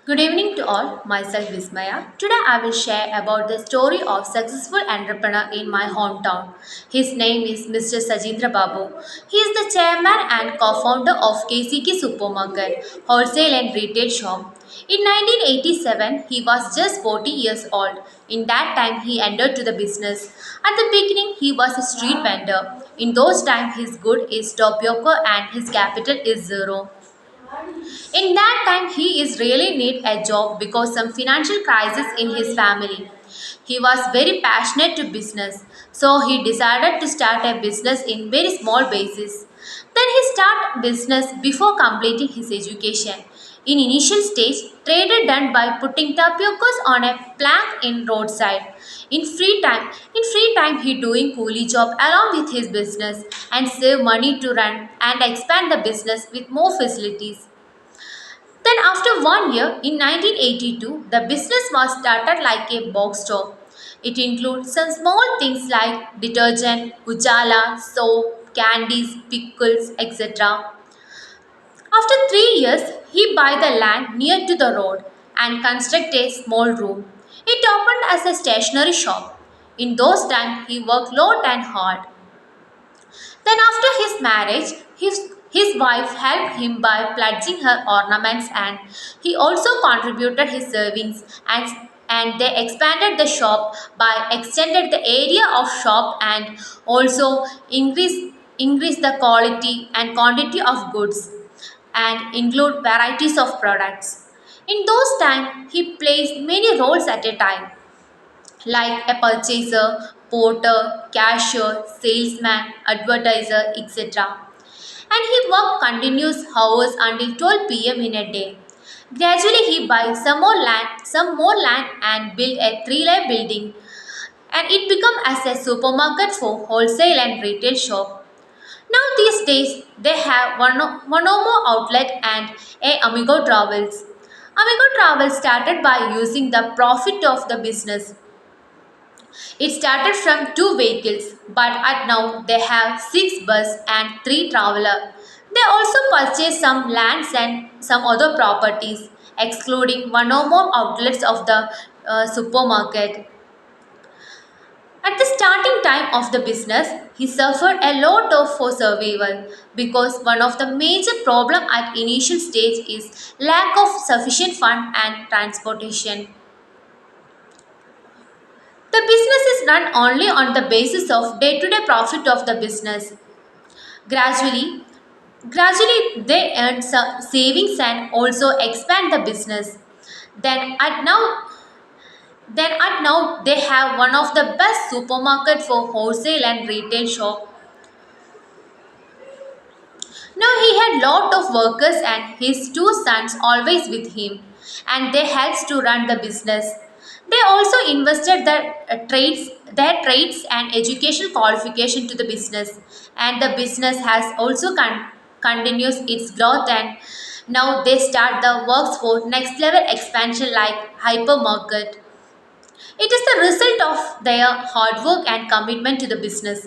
Good evening to all. Myself Vismaya. Today I will share about the story of successful entrepreneur in my hometown. His name is Mr. Sajeendra Babu. He is the chairman and co-founder of KCK supermarket, wholesale and retail shop. In 1987, he was just 40 years old. In that time, he entered to the business. At the beginning, he was a street vendor. In those times, his good is tapioca and his capital is zero. In that time, he is really need a job because some financial crisis in his family. He was very passionate to business, so he decided to start a business in very small basis. Then he start business before completing his education. In initial stage, trade done by putting tapiocas on a plank in roadside. In free time he doing coolie job along with his business and save money to run and expand the business with more facilities. Then, after 1 year, in 1982, the business was started like a box store. It includes some small things like detergent, ujala, soap, candies, pickles, etc. After 3 years, he buy the land near to the road and construct a small room. It opened as a stationery shop. In those times, he worked long and hard. Then, after his marriage, his wife helped him by pledging her ornaments and he also contributed his savings and they expanded the shop by extended the area of shop and also increase the quality and quantity of goods and include varieties of products. In those times, he plays many roles at a time like a purchaser, porter, cashier, salesman, advertiser, etc. And he worked continuous hours until 12 p.m. in a day. Gradually, he buys some more land, and built a three-layer building, and it became as a supermarket for wholesale and retail shop. Now these days, they have one or more outlet and a Amigo Travels. Amigo Travels started by using the profit of the business. It started from two vehicles, but at now they have six bus and three traveler. They also purchased some lands and some other properties, excluding one or more outlets of the supermarket. At the starting time of the business, he suffered a lot of for survival because one of the major problem at initial stage is lack of sufficient fund and transportation. The business is run only on the basis of day-to-day profit of the business. Gradually, gradually they earn some savings and also expand the business. Then at now, then at now they have one of the best supermarket for wholesale and retail shop. Now he had lot of workers and his two sons always with him and they helps to run the business. They also invested their trades and educational qualification to the business and the business has also continues its growth and now they start the works for next level expansion like hypermarket. It is the result of their hard work and commitment to the business.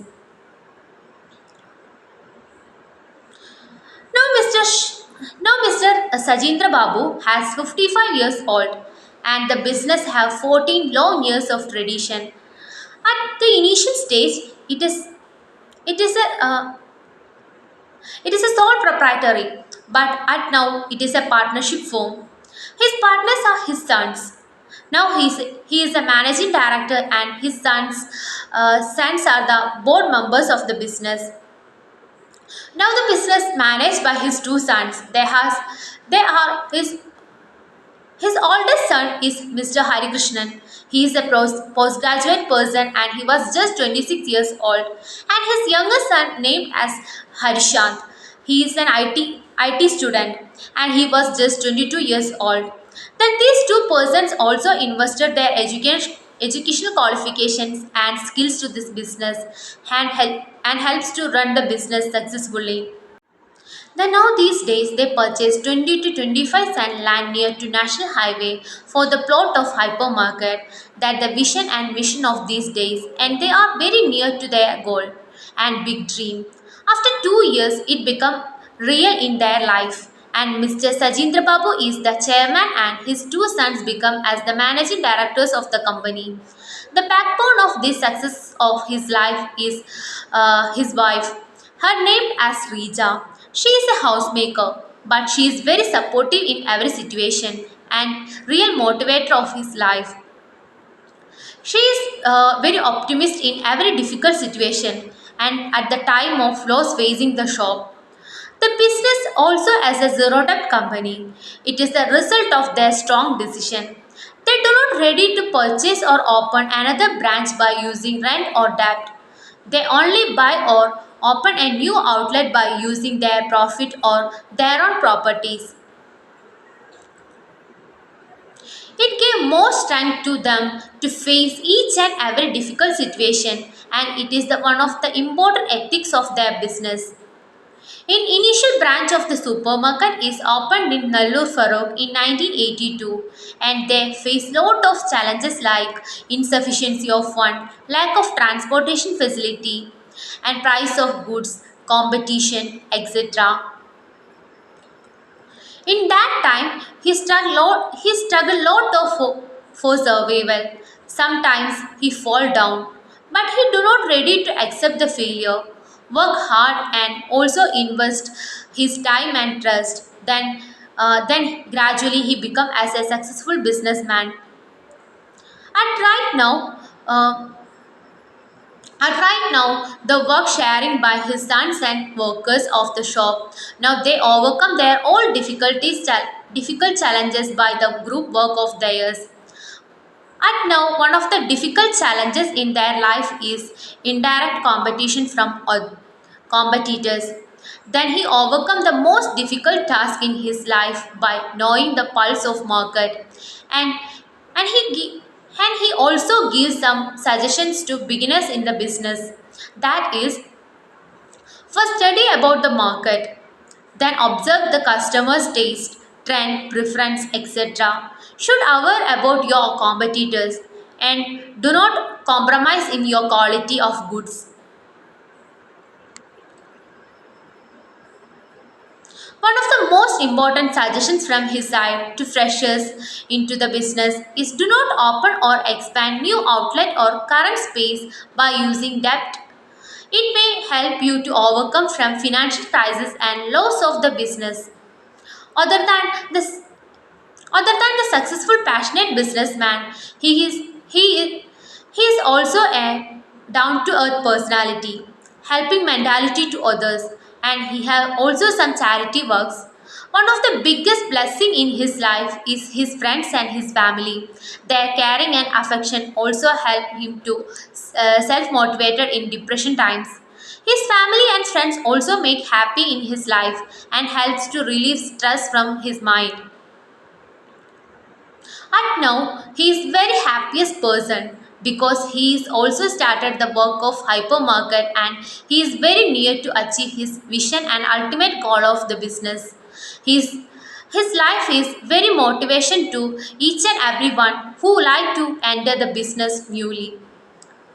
Now Mr. Sajeendra Babu has 55 years old and the business have 14 long years of tradition. At the initial stage, it is a sole proprietary, but at now it is a partnership firm. His partners are his sons. Now he is a managing director and his sons are the board members of the business. Now the business managed by his two sons. They are his oldest son is Mr. Hari Krishnan. He is a postgraduate person and he was just 26 years old. And his younger son named as Harishant. He is an IT student and he was just 22 years old. Then these two persons also invested their educational qualifications and skills to this business and helps to run the business successfully. Then now these days they purchase 20 to 25 cent land near to National Highway for the plot of hypermarket that the vision and mission of these days and they are very near to their goal and big dream. After 2 years it become real in their life and Mr. Sajeendra Babu is the chairman and his two sons become as the managing directors of the company. The backbone of this success of his life is his wife. Her name as Rija. She is a housemaker, but she is very supportive in every situation and real motivator of his life. She is very optimist in every difficult situation and at the time of loss facing the shop. The business also as a zero debt company. It is the result of their strong decision. They do not ready to purchase or open another branch by using rent or debt. They only buy or open a new outlet by using their profit or their own properties. It gave more strength to them to face each and every difficult situation, and it is the one of the important ethics of their business. An initial branch of the supermarket is opened in Nallur Farokh in 1982 and they face lot of challenges like insufficiency of fund, lack of transportation facility and price of goods, competition, etc. In that time, he struggled lot of for survival. Sometimes he fall down, but he do not ready to accept the failure. Work hard and also invest his time and trust. Then gradually he become as a successful businessman. And right now, the work sharing by his sons and workers of the shop. Now they overcome their all difficult challenges by the group work of theirs. And now, one of the difficult challenges in their life is indirect competition from competitors. Then he overcome the most difficult task in his life by knowing the pulse of market, and and he also gives some suggestions to beginners in the business. That is, first study about the market, then observe the customer's taste, trend, preference, etc. Should aware about your competitors and do not compromise in your quality of goods. One of the most important suggestions from his side to freshers into the business is do not open or expand new outlet or current space by using debt. It may help you to overcome from financial crisis and loss of the business. Other than this Other than the successful, passionate businessman, he is also a down-to-earth personality, helping mentality to others, and he have also some charity works. One of the biggest blessing in his life is his friends and his family. Their caring and affection also help him to self-motivated in depression times. His family and friends also make happy in his life and helps to relieve stress from his mind. And now he is very happiest person because he is also started the work of hypermarket and he is very near to achieve his vision and ultimate goal of the business. His life is very motivation to each and everyone who like to enter the business newly.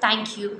Thank you.